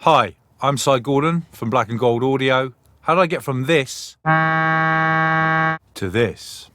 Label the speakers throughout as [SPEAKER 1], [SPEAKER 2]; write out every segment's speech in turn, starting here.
[SPEAKER 1] Hi, I'm Cy Gordon from Black and Gold Audio. How did I get from this to this?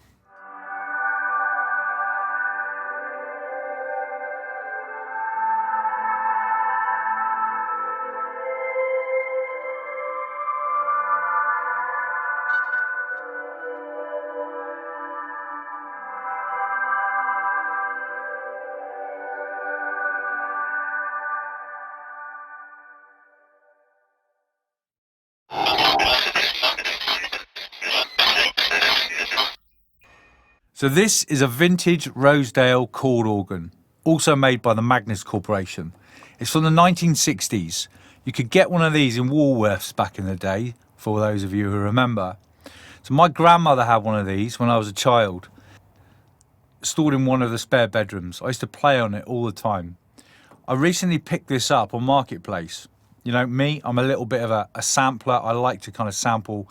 [SPEAKER 1] So this is a vintage Rosedale chord organ, also made by the Magnus Corporation. It's from the 1960s. You could get one of these in Woolworths back in the day, for those of you who remember. So my grandmother had one of these when I was a child, stored in one of the spare bedrooms. I used to play on it all the time. I recently picked this up on Marketplace. You know me, I'm a little bit of a sampler. I like to kind of sample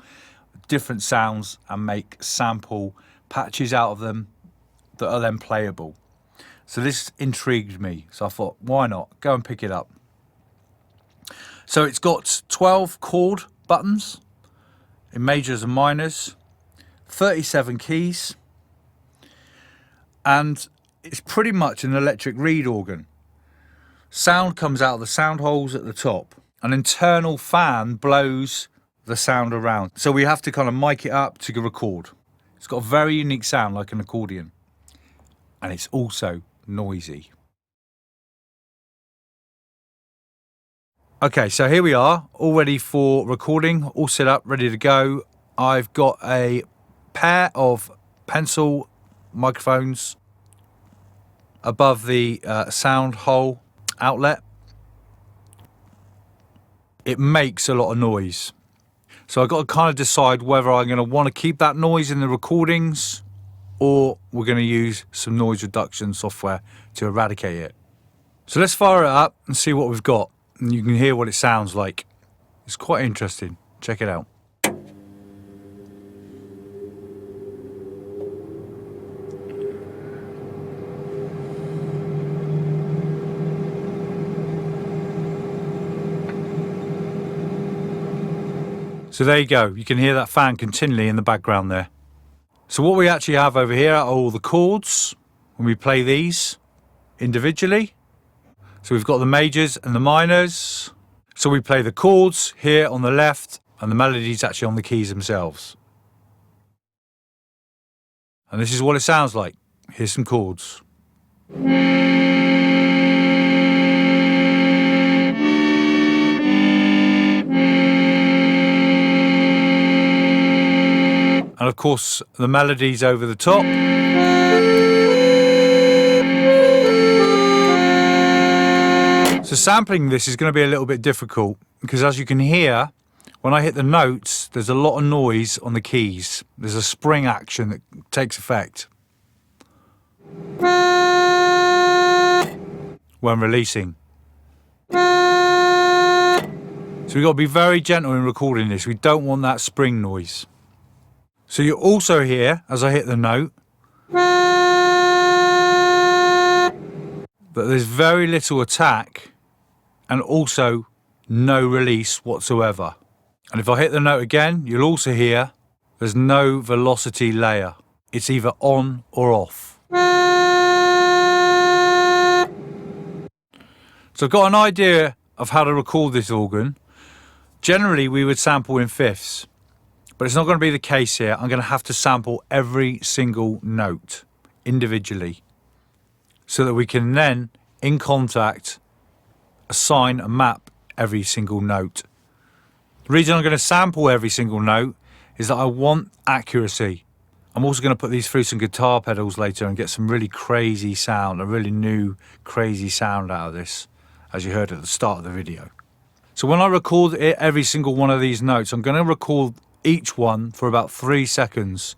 [SPEAKER 1] different sounds and make sample patches out of them that are then playable. So this intrigued me, so I thought, why not? Go and pick it up. So it's got 12 chord buttons in majors and minors, 37 keys, and it's pretty much an electric reed organ. Sound comes out of the sound holes at the top. An internal fan blows the sound around. So we have to kind of mic it up to record. It's got a very unique sound like an accordion. And it's also noisy. Okay, so here we are, all ready for recording, all set up, ready to go. I've got a pair of pencil microphones above the sound hole outlet. It makes a lot of noise. So I've got to kind of decide whether I'm going to want to keep that noise in the recordings or we're going to use some noise reduction software to eradicate it. So let's fire it up and see what we've got. And you can hear what it sounds like. It's quite interesting. Check it out. So there you go, you can hear that fan continually in the background there. So what we actually have over here are all the chords when we play these individually. So we've got the majors and the minors. So we play the chords here on the left and the melodies actually on the keys themselves. And this is what it sounds like. Here's some chords. And of course, the melodies over the top. So sampling this is going to be a little bit difficult because as you can hear, when I hit the notes, there's a lot of noise on the keys. There's a spring action that takes effect when releasing. So we've got to be very gentle in recording this. We don't want that spring noise. So you also hear, as I hit the note, that there's very little attack and also no release whatsoever. And if I hit the note again, you'll also hear there's no velocity layer. It's either on or off. So I've got an idea of how to record this organ. Generally, we would sample in fifths. But it's not going to be the case here. I'm going to have to sample every single note individually so that we can then, in Kontakt, assign and map every single note. The reason I'm going to sample every single note is that I want accuracy. I'm also going to put these through some guitar pedals later and get some really crazy sound, a really new crazy sound out of this, as you heard at the start of the video. So when I record every single one of these notes, I'm going to record each one for about 3 seconds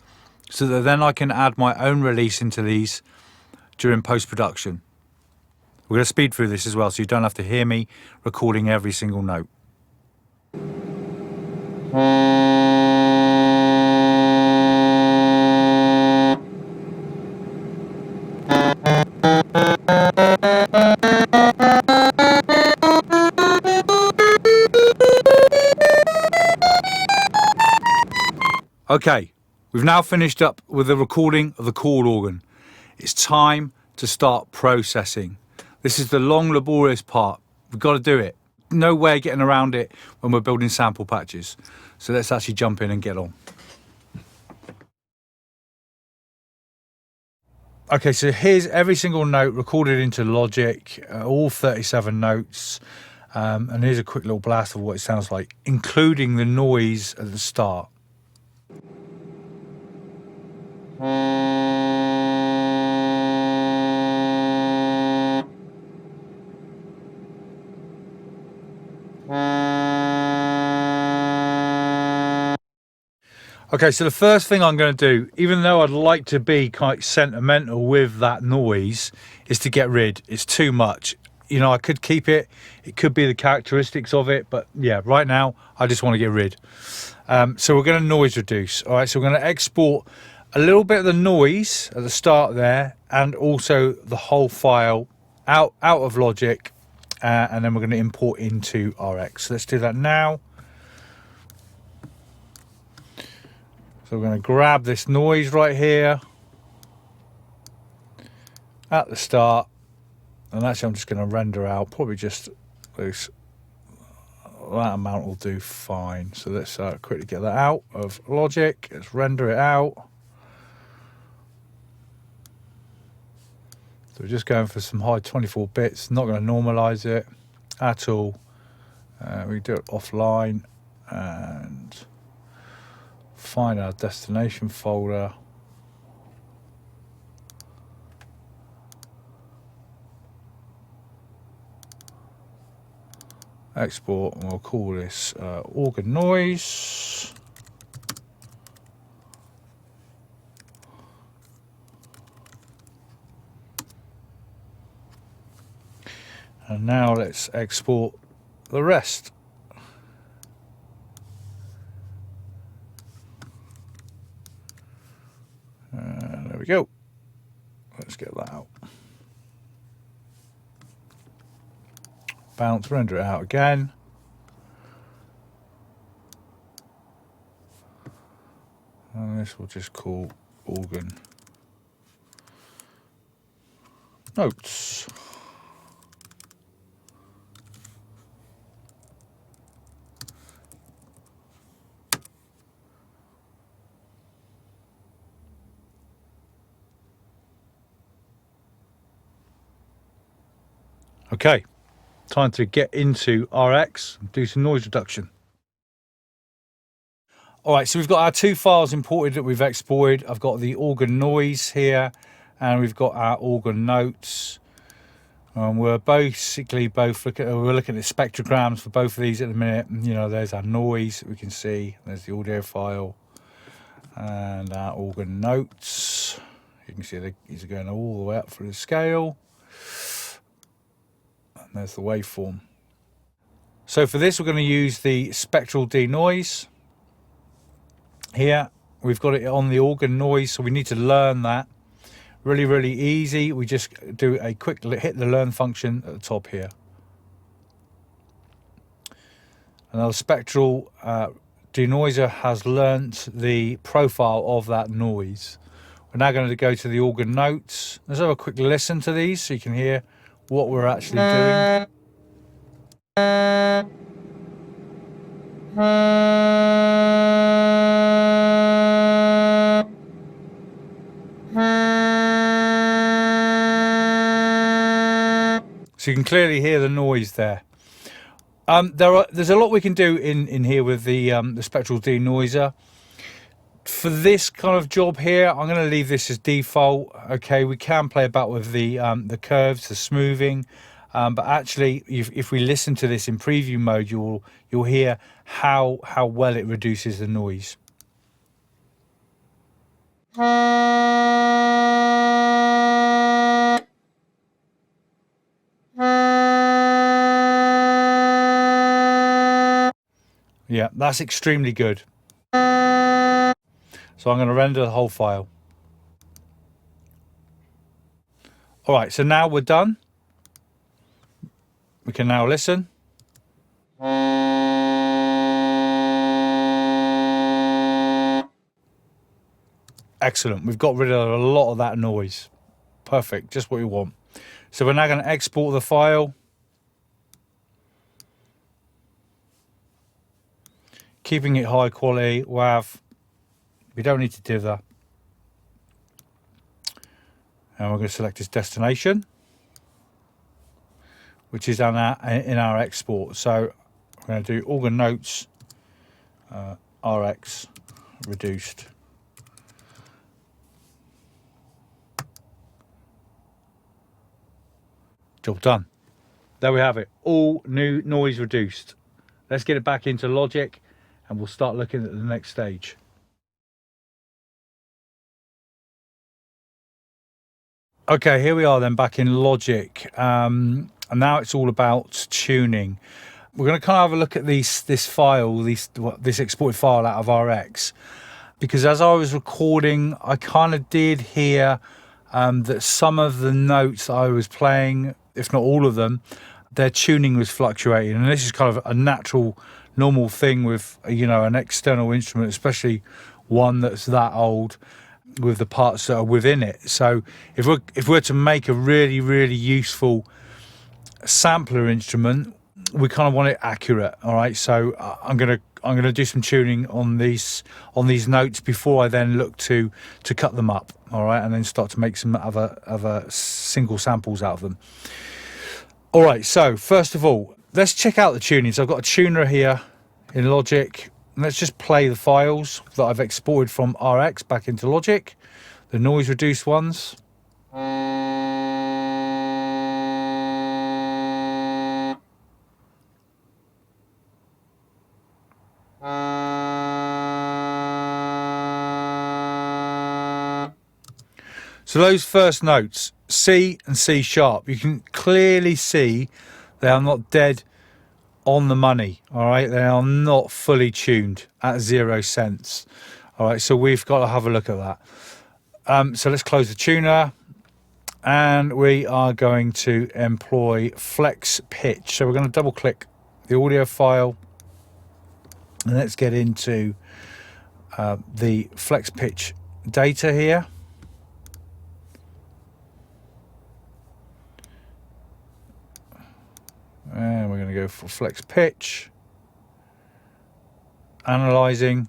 [SPEAKER 1] so that then I can add my own release into these during post-production. We're going to speed through this as well so you don't have to hear me recording every single note. Okay, we've now finished up with the recording of the chord organ. It's time to start processing. This is the long, laborious part. We've got to do it. No way getting around it when we're building sample patches. So let's actually jump in and get on. Okay, so here's every single note recorded into Logic, all 37 notes. And here's a quick little blast of what it sounds like, including the noise at the start. Okay, so the first thing I'm going to do, even though I'd like to be quite sentimental with that noise, is to get rid. It's too much. You know, I could keep it. It could be the characteristics of it, but yeah, right now I just want to get rid. So we're going to noise reduce. All right, so we're going to export a little bit of the noise at the start there, and also the whole file out of Logic, and then we're going to import into RX. So let's do that now. So we're going to grab this noise right here at the start, and actually I'm just going to render out probably just those, that amount will do fine. So let's quickly get that out of Logic. Let's render it out. So we're just going for some high 24 bits, not going to normalize it at all. We do it offline and find our destination folder. Export, and we'll call this organ noise. And now let's export the rest. There we go. Let's get that out. Bounce, render it out again. And this we'll just call organ notes. Okay, time to get into RX and do some noise reduction. All right, so we've got our two files imported that we've exported. I've got the organ noise here, and we've got our organ notes. We're basically both looking at the spectrograms for both of these at the minute. You know, there's our noise that we can see. There's the audio file and our organ notes. You can see these are going all the way up through the scale. And there's the waveform. So for this, we're going to use the spectral denoise. Here, we've got it on the organ noise, so we need to learn that. Really easy. We just do a quick hit the learn function at the top here. And our spectral denoiser has learnt the profile of that noise. We're now going to go to the organ notes. Let's have a quick listen to these so you can hear what we're actually doing. So you can clearly hear the noise there. There's a lot we can do in here with the spectral denoiser. For this kind of job here, I'm going to leave this as default. Okay, we can play about with the curves, the smoothing, but actually, if we listen to this in preview mode, you'll hear how well it reduces the noise. Yeah, that's extremely good. So I'm going to render the whole file. All right, so now we're done. We can now listen. Excellent. We've got rid of a lot of that noise. Perfect. Just what we want. So we're now going to export the file. Keeping it high quality, WAV. We don't need to dither. And we're going to select this destination, which is in our export. So we're going to do organ notes, RX reduced. Job done. There we have it. All new noise reduced. Let's get it back into Logic and we'll start looking at the next stage. Okay, here we are then back in Logic. And now it's all about tuning. We're going to kind of have a look at this file, this exported file out of RX. Because as I was recording, I kind of did hear that some of the notes I was playing, if not all of them, their tuning was fluctuating. And this is kind of a natural, normal thing with, you know, an external instrument, especially one that's that old, with the parts that are within it. So if we're to make a really, really useful sampler instrument, we kind of want it accurate. All right, so I'm gonna do some tuning on these notes before I then look to cut them up. All right, and then start to make some other single samples out of them. All right, so first of all, let's check out the tuning. So I've got a tuner here in Logic. Let's just play the files that I've exported from RX back into Logic, the noise reduced ones. So those first notes, C and C sharp, you can clearly see they are not dead on the money. All right, they are not fully tuned at 0 cents. All right, so we've got to have a look at that. So let's close the tuner and we are going to employ flex pitch. So we're going to double click the audio file and let's get into the flex pitch data here. And we're going to go for flex pitch, analyzing.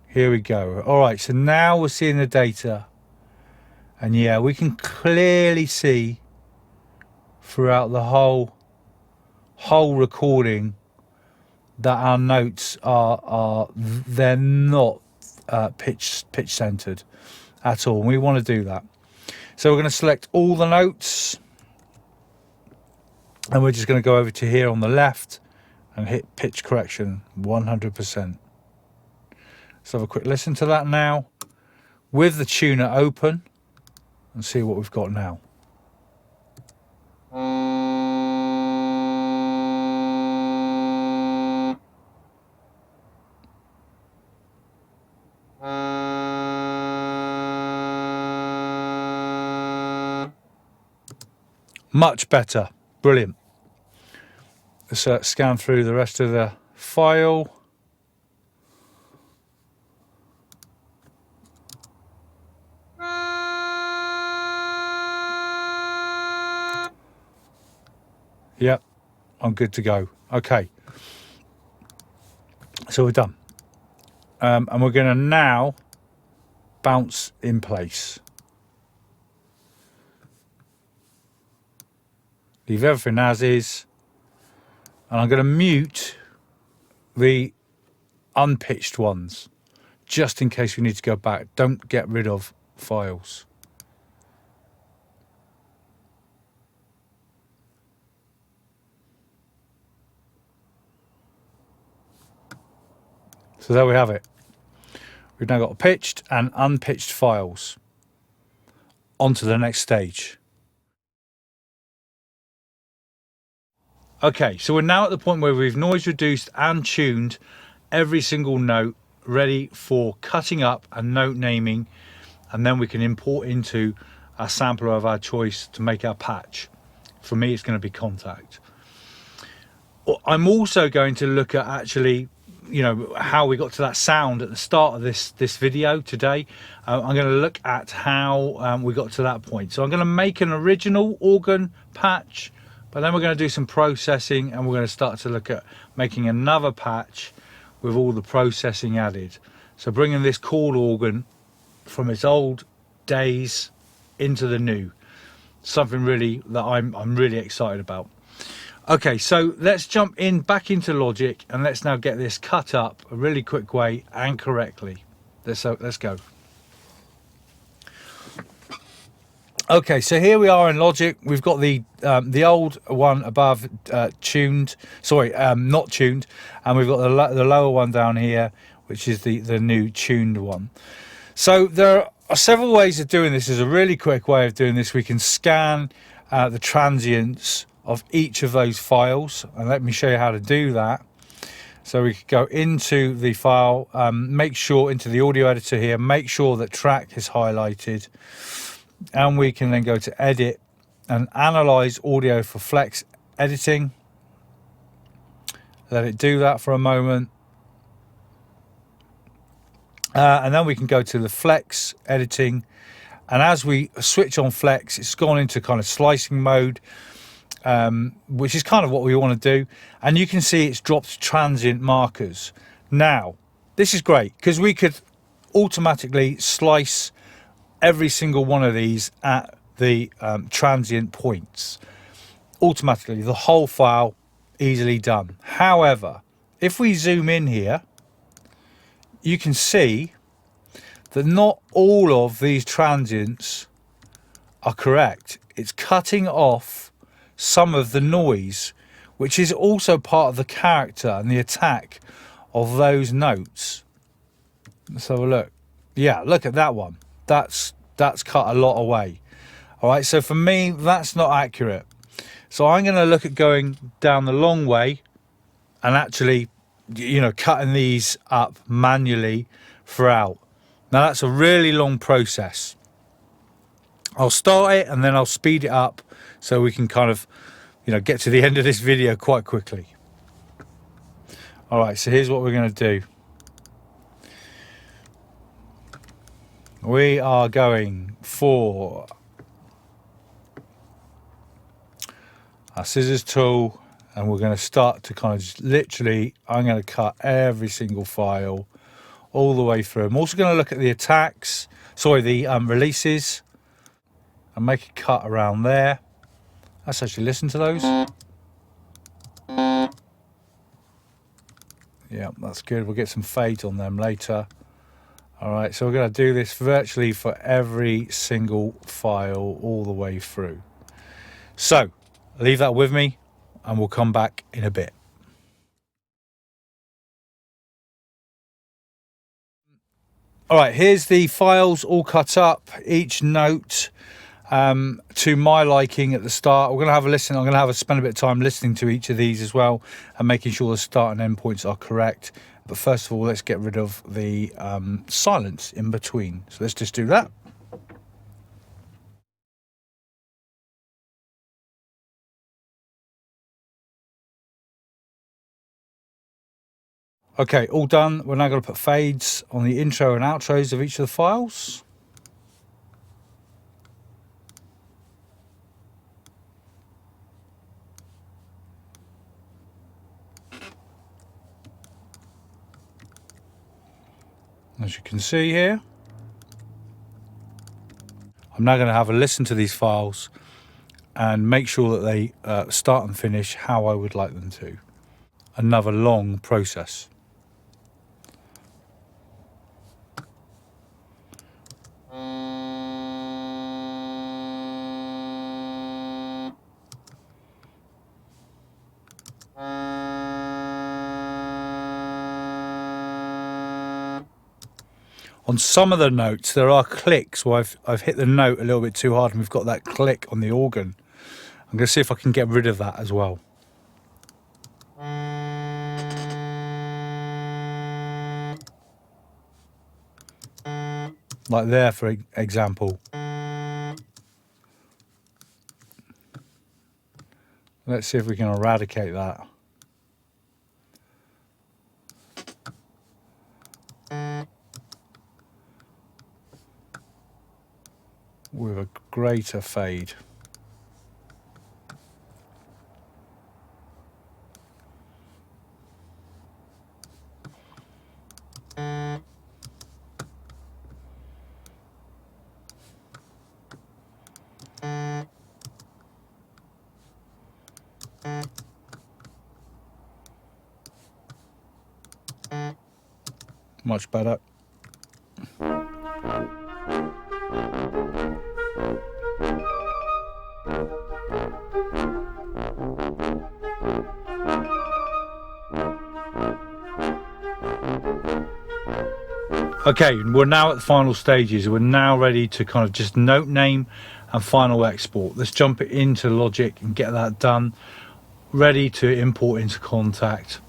[SPEAKER 1] Here we go. All right, so now we're seeing the data, and yeah, we can clearly see throughout the whole recording that our notes they're not pitch centered at all. And we want to do that. So we're going to select all the notes. And we're just going to go over to here on the left and hit pitch correction 100%. Let's have a quick listen to that now with the tuner open and see what we've got now. Much better. Brilliant. Let's scan through the rest of the file. Yep, I'm good to go. Okay. So we're done. And we're going to now bounce in place. Leave everything as is. And I'm going to mute the unpitched ones, just in case we need to go back. Don't get rid of files. So there we have it. We've now got pitched and unpitched files. On to the next stage. Okay, so we're now at the point where we've noise reduced and tuned every single note, ready for cutting up and note naming, and then we can import into a sampler of our choice to make our patch. For me, it's going to be Kontakt. I'm also going to look at actually you know, how we got to that sound at the start of this video today. I'm going to look at how we got to that point. So I'm going to make an original organ patch, but then we're going to do some processing, and we're going to start to look at making another patch with all the processing added. So bringing this chord organ from its old days into the new, something really that I'm really excited about. Okay, so let's jump back into Logic, and let's now get this cut up a really quick way and correctly. Let's go. Okay, so here we are in Logic. We've got the old one above tuned, sorry, not tuned, and we've got the lower one down here, which is the new tuned one. So there are several ways of doing this. There's a really quick way of doing this. We can scan the transients of each of those files, and let me show you how to do that. So we could go into the file, make sure into the audio editor here, make sure that track is highlighted, and we can then go to edit and analyze audio for flex editing. Let it do that for a moment, and then we can go to the flex editing, and as we switch on flex, it's gone into kind of slicing mode, which is kind of what we want to do, and you can see it's dropped transient markers. Now this is great because we could automatically slice every single one of these at the transient points automatically, the whole file, easily done. However, if we zoom in here, you can see that not all of these transients are correct. It's cutting off some of the noise, which is also part of the character and the attack of those notes. Let's have a look. Yeah, look at that one. That's cut a lot away. All right, so for me, that's not accurate. So I'm going to look at going down the long way and actually, you know, cutting these up manually throughout. Now that's a really long process. I'll start it and then I'll speed it up so we can kind of, you know, get to the end of this video quite quickly. All right, so here's what we're going to do. We are going for our scissors tool, and we're going to start to kind of just literally, I'm going to cut every single file all the way through. I'm also going to look at the attacks, sorry, the releases, and make a cut around there. Let's actually listen to those. Yeah, that's good. We'll get some fades on them later. All right, so we're going to do this virtually for every single file all the way through. So leave that with me and we'll come back in a bit. All right, here's the files all cut up, each note to my liking at the start. We're going to have a listen. I'm going to spend a bit of time listening to each of these as well and making sure the start and end points are correct. But first of all, let's get rid of the silence in between. So let's just do that. Okay, all done. We're now going to put fades on the intro and outros of each of the files. As you can see here, I'm now going to have a listen to these files and make sure that they start and finish how I would like them to. Another long process. On some of the notes, there are clicks where I've hit the note a little bit too hard and we've got that click on the organ. I'm going to see if I can get rid of that as well. Like there, for example. Let's see if we can eradicate that. with a greater fade. Much better. Okay, we're now at the final stages. We're now ready to kind of just note name and final export. Let's jump it into Logic and get that done. Ready to import into Kontakt.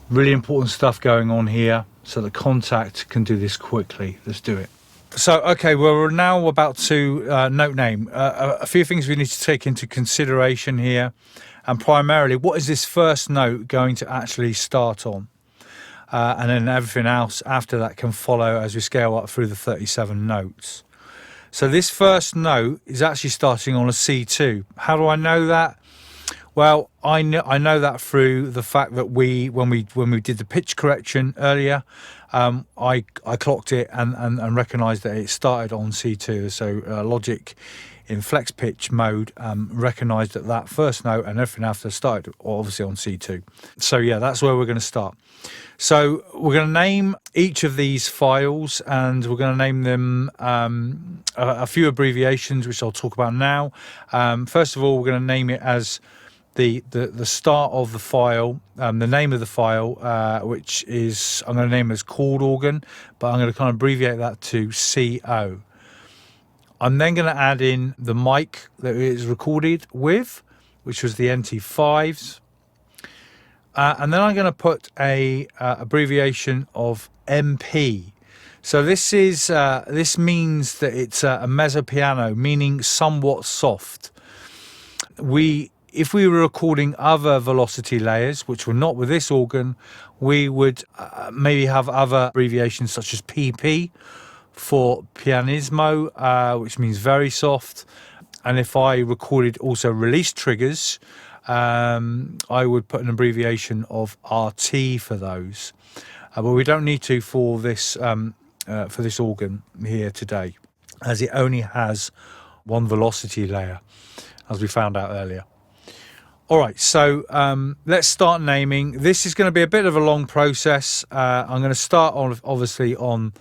[SPEAKER 1] Really important stuff going on here, so that Kontakt can do this quickly. Let's do it. So, okay, well, we're now about to note name. A few things we need to take into consideration here, and primarily, what is this first note going to actually start on? And then everything else after that can follow as we scale up through the 37 notes. So this first note is actually starting on a C2. How do I know that? Well, I know that through the fact that when we did the pitch correction earlier, I clocked it and recognised that it started on C2. So Logic in flex pitch mode recognised that first note and everything after started obviously on C2. So yeah, that's where we're going to start. So we're going to name each of these files, and we're going to name them a few abbreviations, which I'll talk about now. First of all, we're going to name it as the start of the file, the name of the file, which is, I'm going to name it as Chord Organ, but I'm going to kind of abbreviate that to CO. I'm then going to add in the mic that it is recorded with, which was the NT5s. And then I'm going to put a abbreviation of MP. So this means that it's a mezzo piano, meaning somewhat soft. If we were recording other velocity layers, which were not with this organ, we would maybe have other abbreviations such as PP for pianismo, which means very soft. And if I recorded also release triggers, I would put an abbreviation of RT for those, but we don't need to for this organ here today, as it only has one velocity layer, as we found out earlier. All right, so let's start naming. This is going to be a bit of a long process. I'm going to start obviously on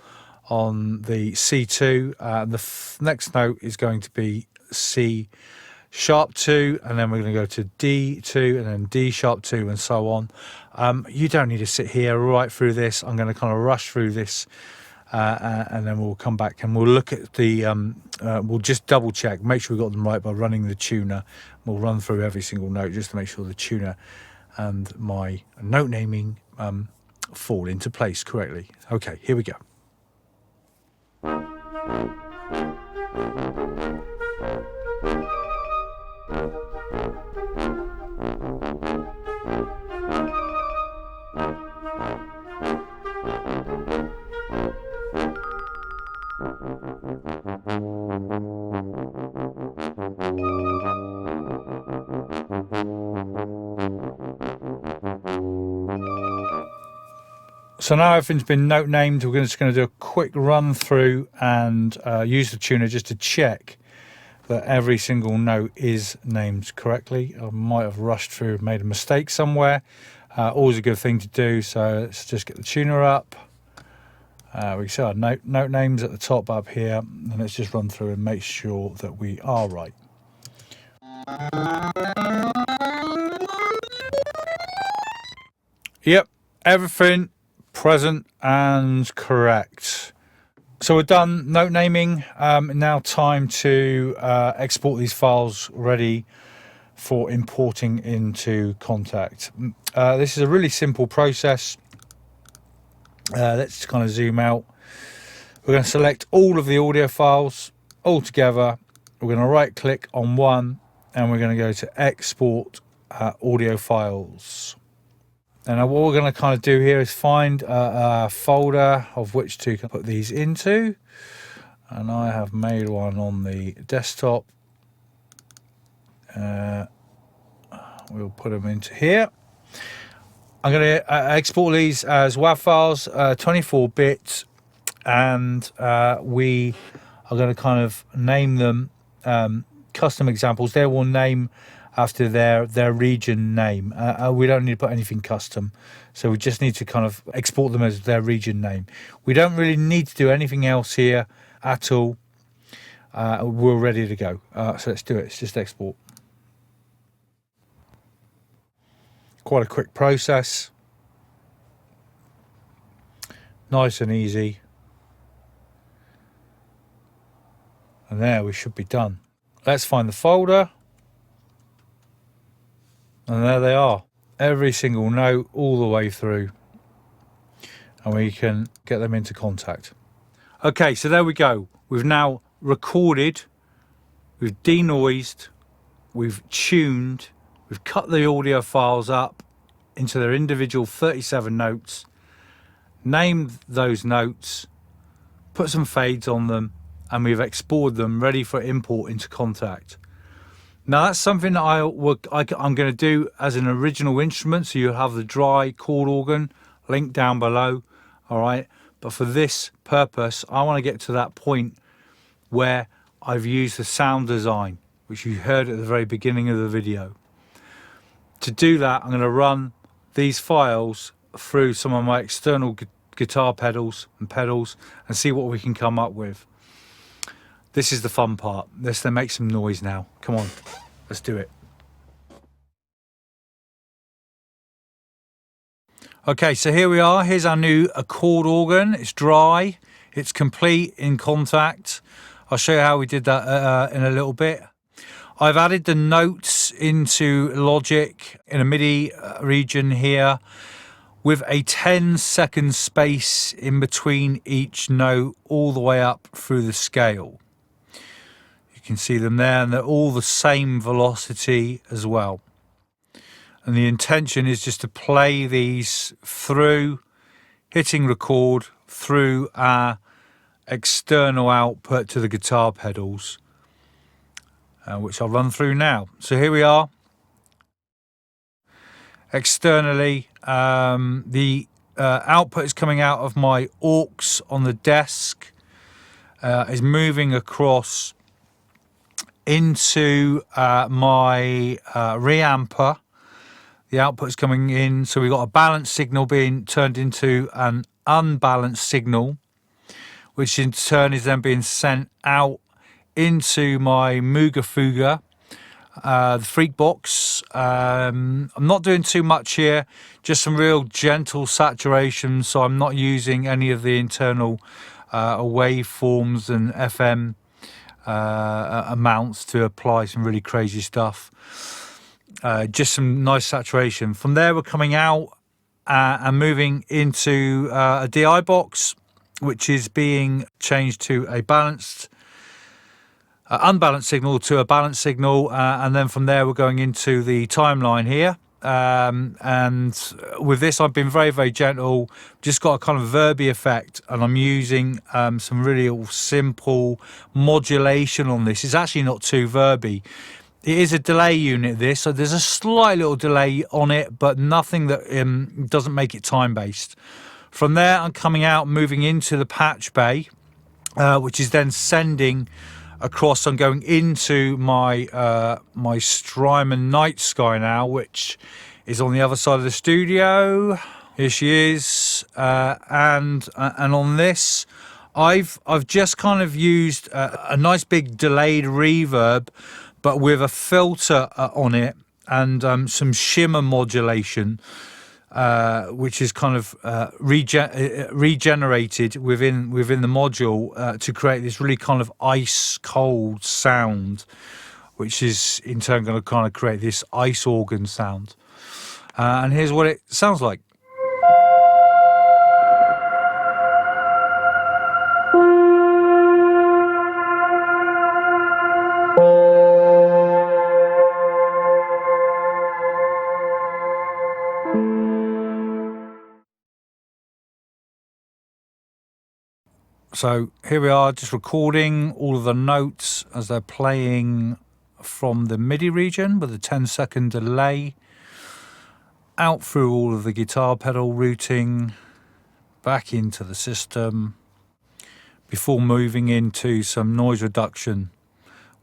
[SPEAKER 1] the C2. The next note is going to be C sharp 2, and then we're going to go to D2 and then D sharp 2 and so on. You don't need to sit here right through this. I'm going to kind of rush through this and then we'll come back and we'll look at the we'll just double check, make sure we got them right by running the tuner. We'll run through every single note just to make sure the tuner and my note naming fall into place correctly. Okay, here we go. So now everything's been note named, we're just going to do a quick run through and use the tuner just to check that every single note is named correctly. I might have rushed through, made a mistake somewhere. Always a good thing to do. So let's just get the tuner up. We see our note names at the top up here, and let's just run through and make sure that we are right. Yep, everything present and correct. So we're done note naming. Now time to export these files ready for importing into Kontakt. This is a really simple process. Let's kind of zoom out. We're going to select all of the audio files all together. We're going to right click on one and we're going to go to export audio files. And what we're going to kind of do here is find a folder of which to put these into. And I have made one on the desktop. We'll put them into here. I'm going to export these as WAV files, 24-bit, and we are going to kind of name them custom examples. They will name after their region name. We don't need to put anything custom, so we just need to kind of export them as their region name. We don't really need to do anything else here at all. We're ready to go. So let's do it. Let's just export. Quite a quick process. Nice and easy. And there we should be done. Let's find the folder. And there they are. Every single note all the way through. And we can get them into Kontakt. Okay, so there we go. We've now recorded, we've denoised, we've tuned, we've cut the audio files up into their individual 37 notes, named those notes, put some fades on them, and we've exported them ready for import into Kontakt. Now that's something that I'm going to do as an original instrument, so you have the dry chord organ linked down below, all right? But for this purpose, I want to get to that point where I've used the sound design, which you heard at the very beginning of the video. To do that, I'm going to run these files through some of my external guitar pedals and see what we can come up with. This is the fun part. Let's then make some noise now. Come on, let's do it. Okay, so here we are. Here's our new chord organ. It's dry, it's complete in Kontakt. I'll show you how we did that in a little bit. I've added the notes into Logic in a MIDI region here with a 10-second space in between each note all the way up through the scale. You can see them there, and they're all the same velocity as well. And the intention is just to play these through, hitting record through our external output to the guitar pedals, which I'll run through now. So here we are. Externally, the output is coming out of my aux on the desk, is moving across into my reamper. The output is coming in, so we've got a balanced signal being turned into an unbalanced signal, which in turn is then being sent out into my Mooga Fuga, the Freak Box. I'm not doing too much here, just some real gentle saturation, so I'm not using any of the internal waveforms and FM amounts to apply some really crazy stuff. Just some nice saturation. From there we're coming out and moving into a DI box, which is being changed to a unbalanced signal to a balanced signal, and then from there we're going into the timeline here. And with this I've been very, very gentle, just got a kind of verby effect, and I'm using some really simple modulation on this. It's actually not too verby. It is a delay unit, this, so there's a slight little delay on it, but nothing that doesn't make it time-based. From there, I'm coming out, moving into the patch bay, which is then sending across. I'm going into my my Strymon Night Sky now, which is on the other side of the studio. Here she is, and on this, I've just kind of used a nice big delayed reverb, but with a filter on it and some shimmer modulation, which is kind of regenerated within the module to create this really kind of ice cold sound, which is in turn going to kind of create this ice organ sound. And here's what it sounds like. So here we are, just recording all of the notes as they're playing from the MIDI region with a 10-second delay out through all of the guitar pedal routing back into the system before moving into some noise reduction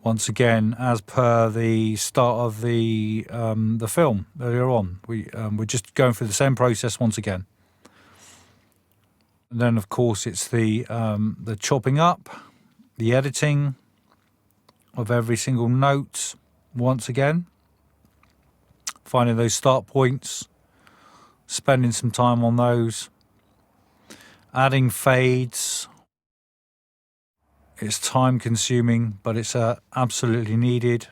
[SPEAKER 1] once again, as per the start of the film earlier on. We're just going through the same process once again. And then, of course, it's the chopping up, the editing of every single note once again, finding those start points, spending some time on those, adding fades. It's time consuming, but it's absolutely needed.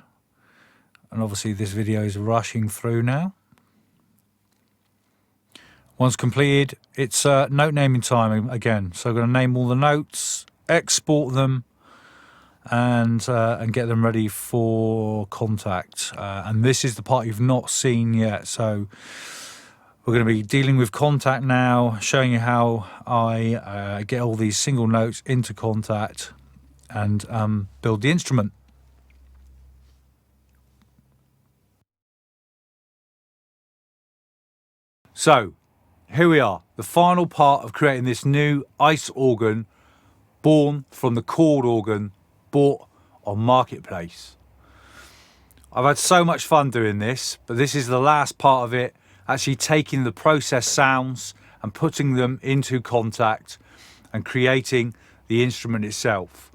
[SPEAKER 1] And obviously this video is rushing through now. Once completed, it's note naming time again. So I'm going to name all the notes, export them, and get them ready for Kontakt. And this is the part you've not seen yet. So we're going to be dealing with Kontakt now, showing you how I get all these single notes into Kontakt and build the instrument. So here we are, the final part of creating this new Ice organ, born from the Chord organ bought on Marketplace. I've had so much fun doing this, but this is the last part of it, actually taking the process sounds and putting them into Kontakt and creating the instrument itself.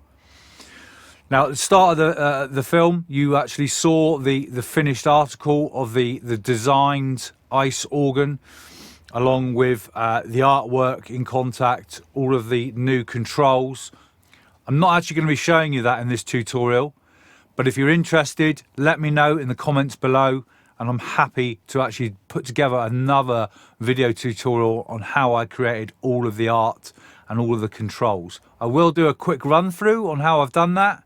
[SPEAKER 1] Now, at the start of the film, you actually saw the finished article of the designed Ice organ, along with the artwork in Kontakt, all of the new controls. I'm not actually going to be showing you that in this tutorial, but if you're interested, let me know in the comments below, and I'm happy to actually put together another video tutorial on how I created all of the art and all of the controls. I will do a quick run through on how I've done that,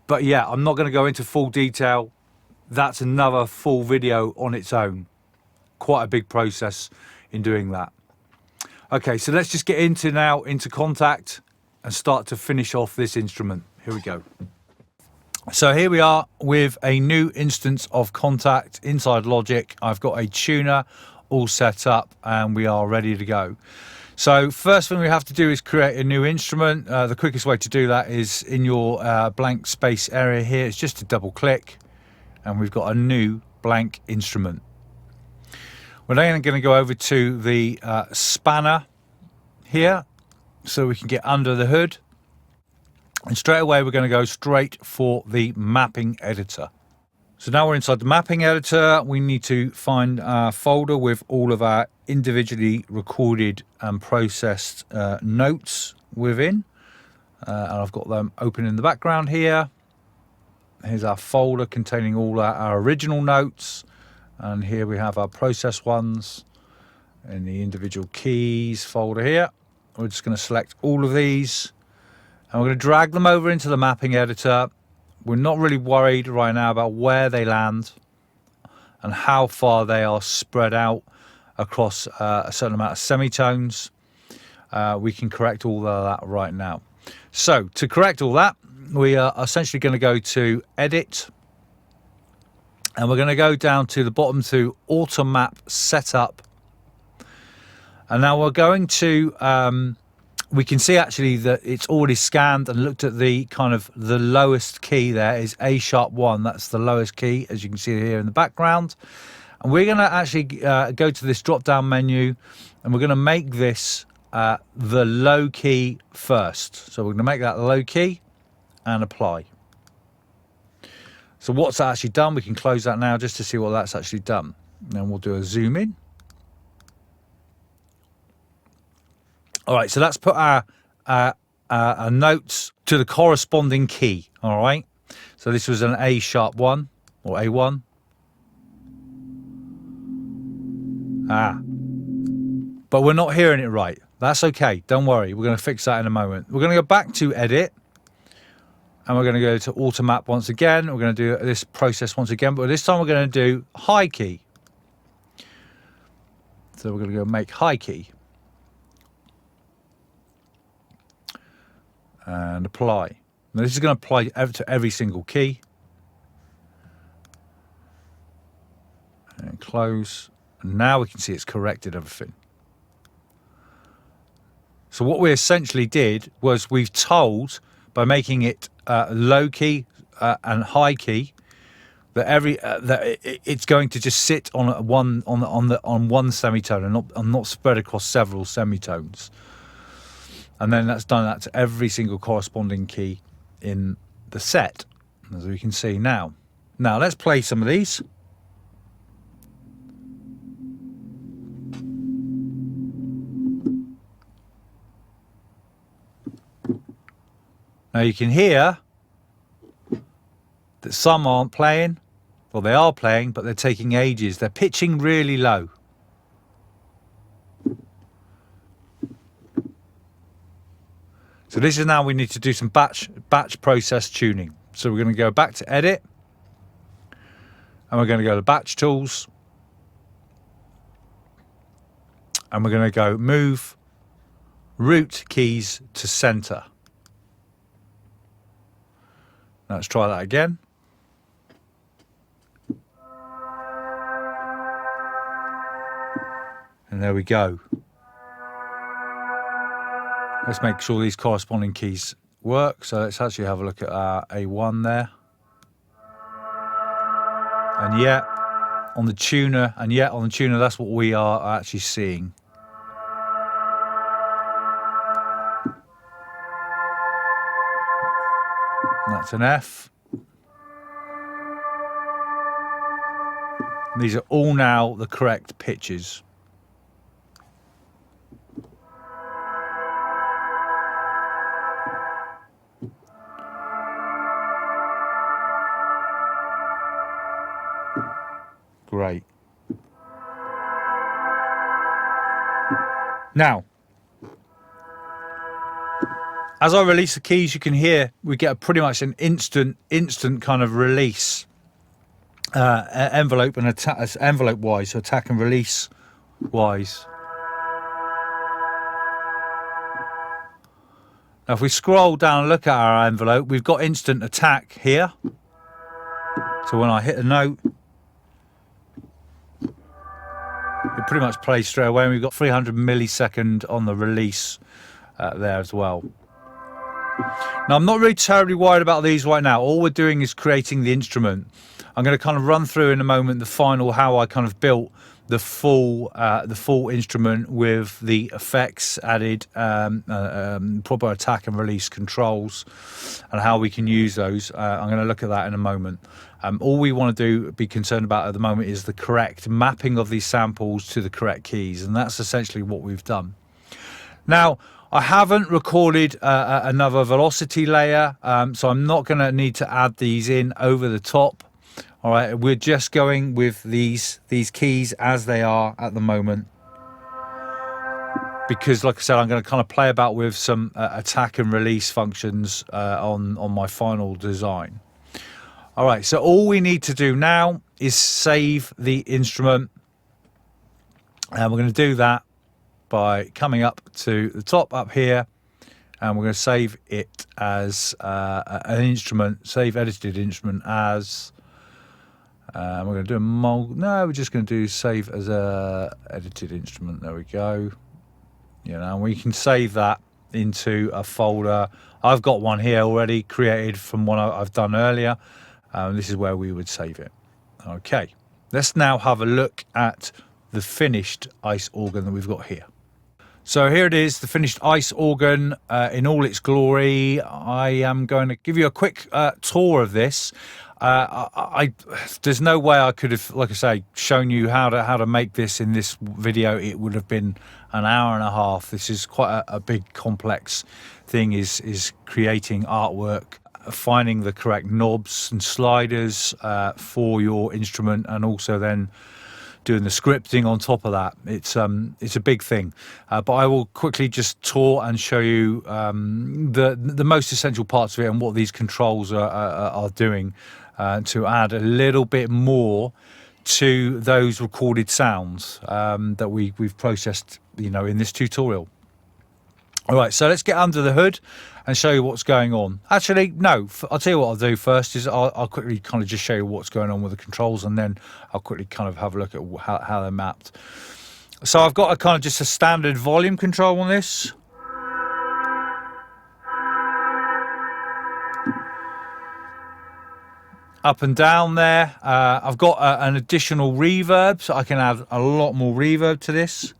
[SPEAKER 1] but yeah, I'm not going to go into full detail. That's another full video on its own. Quite a big process in doing that. Okay, so let's just get into Kontakt and start to finish off this instrument. Here we go. So here we are with a new instance of Kontakt inside Logic. I've got a tuner all set up and we are ready to go. So first thing we have to do is create a new instrument. The quickest way to do that is in your blank space area here. It's just to double click and we've got a new blank instrument. We're then going to go over to the spanner here so we can get under the hood. And straight away we're going to go straight for the mapping editor. So now we're inside the mapping editor. We need to find a folder with all of our individually recorded and processed notes within. And I've got them open in the background here. Here's our folder containing all our original notes. And here we have our process ones in the individual keys folder here. We're just going to select all of these and we're going to drag them over into the mapping editor. We're not really worried right now about where they land and how far they are spread out across a certain amount of semitones. We can correct all of that right now. So to correct all that, we are essentially going to go to Edit, and we're going to go down to the bottom to Auto Map Setup. And now we're going to we can see actually that it's already scanned and looked at the kind of the lowest key there is A#1. That's the lowest key, as you can see here in the background. And we're going to actually go to this drop down menu and we're going to make this the low key first. So we're going to make that the low key and apply. So what's that actually done? We can close that now just to see what that's actually done. Then we'll do a zoom in. All right, so let's put our notes to the corresponding key. All right, so this was an A#1 or A1. But we're not hearing it right. That's okay, don't worry, we're going to fix that in a moment. We're going to go back to Edit and we're going to go to Auto Map once again. We're going to do this process once again, but this time we're going to do high key. So we're going to go make high key. and apply. Now this is going to apply to every single key. And close. And now we can see it's corrected everything. So what we essentially did was we've told, by making it low key and high key, that it's going to just sit on one semitone and not spread across several semitones. And then that's done that to every single corresponding key in the set, as we can see now. Now let's play some of these. Now you can hear that some aren't playing, well they are playing, but they're taking ages. They're pitching really low. So this is now we need to do some batch process tuning. So we're going to go back to edit, and we're going to go to batch tools, and we're going to go move root keys to center. Now let's try that again. And there we go. Let's make sure these corresponding keys work. So let's actually have a look at our A1 there. And yeah, on the tuner, that's what we are actually seeing. And that's an F. And these are all now the correct pitches. Great. Now, as I release the keys, you can hear we get pretty much an instant kind of release envelope and envelope wise, so attack and release wise. Now, if we scroll down and look at our envelope, we've got instant attack here. So when I hit a note, it pretty much plays straight away, and we've got 300 millisecond on the release there as well. Now, I'm not really terribly worried about these right now. All we're doing is creating the instrument. I'm going to kind of run through in a moment the final, how I kind of built the full instrument with the effects added, proper attack and release controls, and how we can use those. I'm going to look at that in a moment. All we want to be concerned about at the moment is the correct mapping of these samples to the correct keys, and that's essentially what we've done. Now, I haven't recorded another velocity layer, so I'm not going to need to add these in over the top. All right, we're just going with these keys as they are at the moment, because, like I said, I'm going to kind of play about with some attack and release functions on my final design. All right, so all we need to do now is save the instrument, and we're going to do that by coming up to the top up here, and we're going to save it as an instrument, save edited instrument as, we're going to do we're just going to do save as a edited instrument. There we go. You know, and we can save that into a folder. I've got one here already created from one I've done earlier. This is where we would save it. Okay, let's now have a look at the finished ice organ that we've got here. So here it is, the finished ice organ in all its glory. I am going to give you a quick tour of this. There's no way I could have, like I say, shown you how to make this in this video. It would have been an hour and a half. This is quite a big, complex thing. Is creating artwork, finding the correct knobs and sliders for your instrument, and also then doing the scripting on top of that. It's a big thing, but I will quickly just tour and show you the most essential parts of it and what these controls are doing to add a little bit more to those recorded sounds that we've processed, you know, in this tutorial. All right, so let's get under the hood and show you what's going on. Actually, no, I'll tell you what I'll do first is I'll quickly kind of just show you what's going on with the controls, and then I'll quickly kind of have a look at how they're mapped. So I've got a kind of just a standard volume control on this. Up and down there. I've got an additional reverb, so I can add a lot more reverb to this.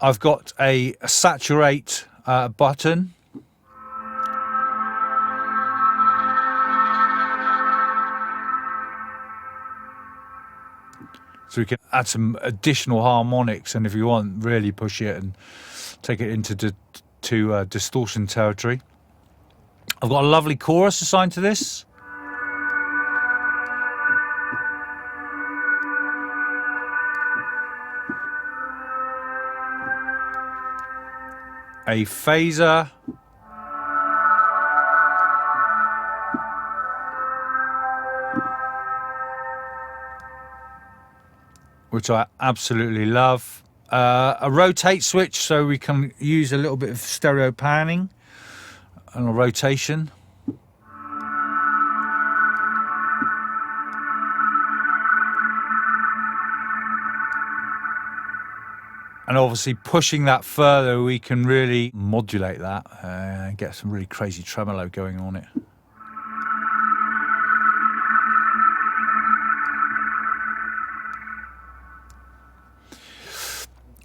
[SPEAKER 1] I've got a saturate button. So we can add some additional harmonics, and if you want, really push it and take it into distortion territory. I've got a lovely chorus assigned to this. A phaser. Which I absolutely love. A rotate switch, so we can use a little bit of stereo panning and a rotation. And obviously pushing that further, we can really modulate that and get some really crazy tremolo going on it.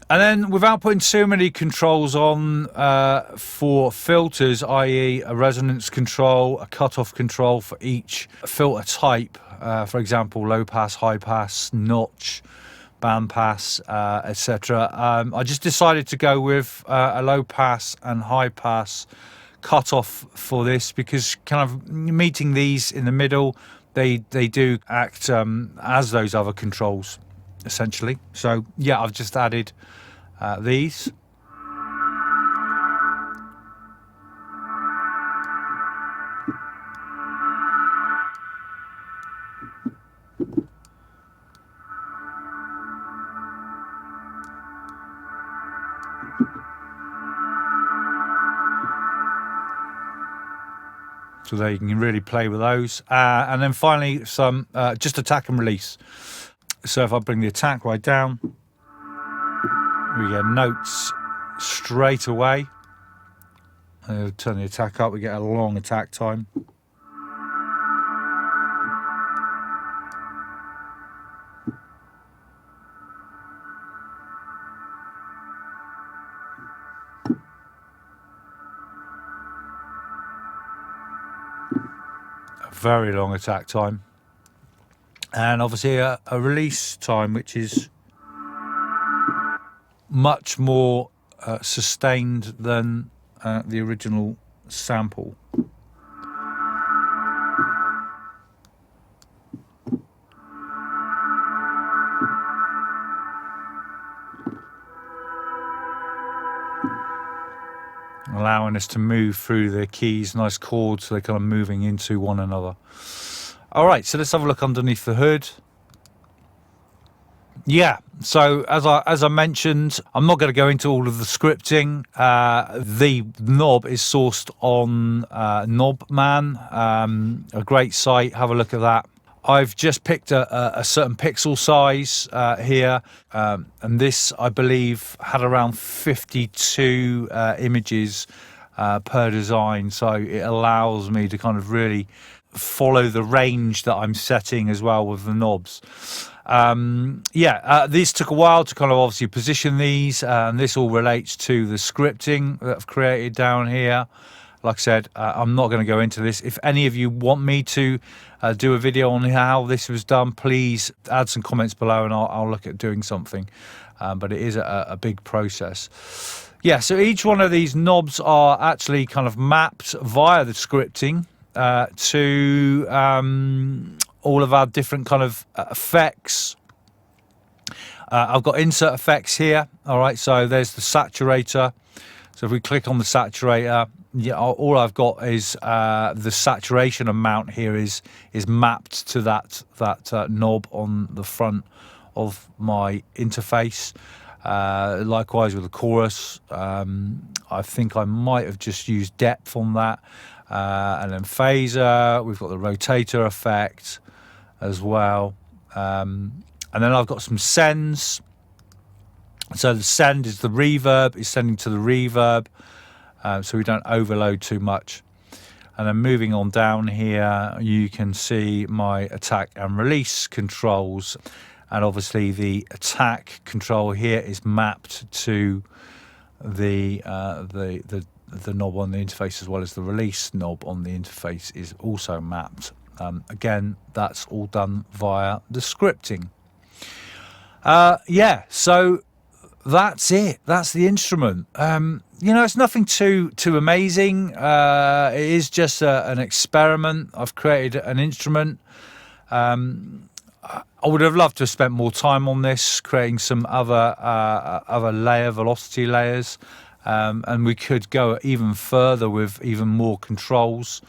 [SPEAKER 1] And then without putting too many controls on for filters, i.e. a resonance control, a cutoff control for each filter type, for example, low pass, high pass, notch, band pass, etc. I just decided to go with a low pass and high pass cutoff for this, because kind of meeting these in the middle, they do act as those other controls essentially. So yeah, I've just added these. So there you can really play with those. And then finally some just attack and release. So if I bring the attack right down, we get notes straight away. Turn the attack up, we get a long attack time. Very long attack time, and obviously a release time which is much more sustained than the original sample. Allowing us to move through the keys, nice chords, so they're kind of moving into one another. All right, so let's have a look underneath the hood. Yeah, so as I mentioned, I'm not going to go into all of the scripting. The knob is sourced on Knobman, a great site. Have a look at that. I've just picked a certain pixel size here, and this, I believe, had around 52 images per design, so it allows me to kind of really follow the range that I'm setting as well with the knobs. These took a while to kind of obviously position these, and this all relates to the scripting that I've created down here. Like I said, I'm not going to go into this. If any of you want me to do a video on how this was done, please add some comments below and I'll look at doing something. But it is a big process. Yeah, so each one of these knobs are actually kind of mapped via the scripting to all of our different kind of effects. I've got insert effects here. All right, so there's the saturator. So if we click on the saturator, yeah, all I've got is the saturation amount here is mapped to that knob on the front of my interface. Likewise with the chorus, I think I might have just used depth on that, and then phaser. We've got the rotator effect as well, and then I've got some sends. So the send is the reverb, it's sending to the reverb, so we don't overload too much. And then moving on down here, you can see my attack and release controls. And obviously the attack control here is mapped to the knob on the interface, as well as the release knob on the interface is also mapped. Again, that's all done via the scripting. Yeah, so that's it. That's the instrument. You know, it's nothing too amazing. It is just an experiment. I've created an instrument. I would have loved to have spent more time on this, creating some other velocity layers, and we could go even further with even more controls.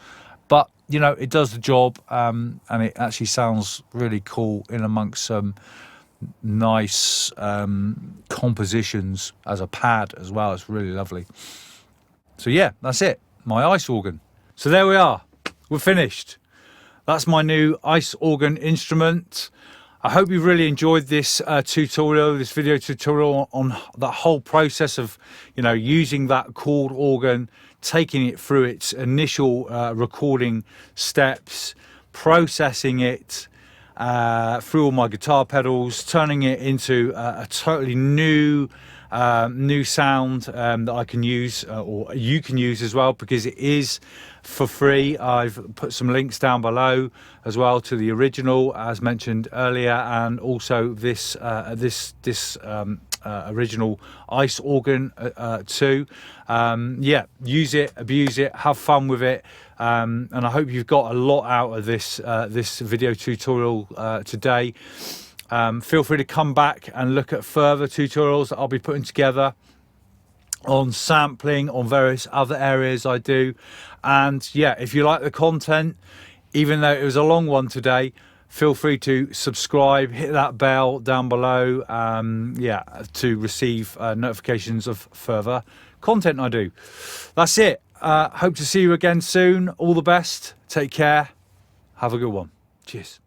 [SPEAKER 1] But you know, it does the job, and it actually sounds really cool in amongst some nice compositions as a pad as well. It's really lovely. So yeah, that's it, my ice organ. So there we are, we're finished. That's my new ice organ instrument. I hope you've really enjoyed this tutorial, this video tutorial on that whole process of, you know, using that chord organ, taking it through its initial recording steps, processing it through all my guitar pedals, turning it into a totally new sound that I can use, or you can use as well, because it is for free. I've put some links down below as well to the original, as mentioned earlier, and also this original Ice Organ too. Yeah, use it, abuse it, have fun with it, and I hope you've got a lot out of this this video tutorial today. Feel free to come back and look at further tutorials that I'll be putting together on sampling, on various other areas I do. And yeah, if you like the content, even though it was a long one today, feel free to subscribe, hit that bell down below, yeah, to receive notifications of further content I do. That's it. Hope to see you again soon. All the best. Take care. Have a good one. Cheers.